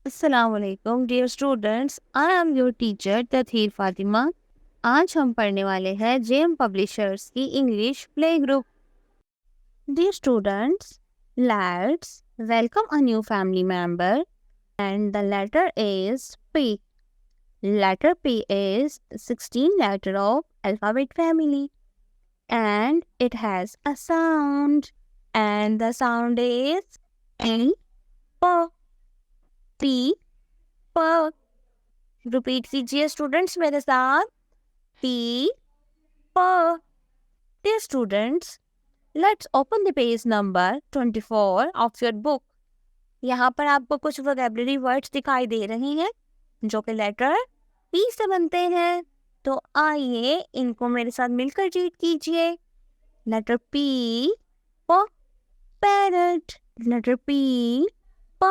अस्सलामुअलैकुम dear students, I am your teacher Tathir Fatima. आज हम पढ़ने वाले हैं जेएम पब्लिशर्स की English play group. Dear students, let's welcome a new family member and the letter is P. Letter P is 16 letter of alphabet family and it has a sound, and the sound is P. P. P. Repeat कीजिए students मेरे साथ। P. P. Dear students, let's open the page number 24 of your book. यहाँ पर आपको कुछ vocabulary words दिखाई दे रहे हैं जो कि लेटर P से बनते हैं। तो आइए इनको मेरे साथ मिलकर रीड कीजिए। Letter P. P. Parrot. Letter P. P.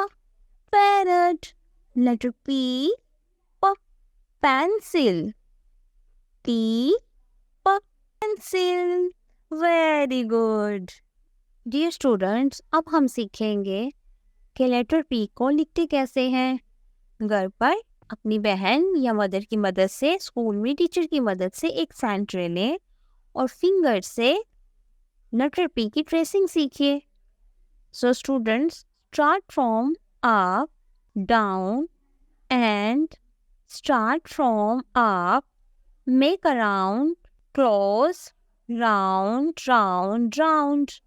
Parrot. Letter P. P. Pencil. P. P. Pencil. Very good. Dear students, अब हम सीखेंगे कि लेटर P को लिखते कैसे हैं। घर पर अपनी बहन या मदर की मदद से, स्कूल में टीचर की मदद से एक सैंड ट्रे लें और फिंगर से लेटर P की ट्रेसिंग सीखिए। So students, start from up, down and start from up, make a round, close, round, round, round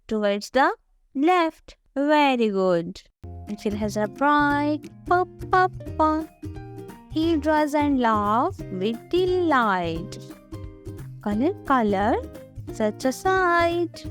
towards the left. Very good. It has a bright pop, pop, pop. He draws and laughs with delight. Color, color, such a sight.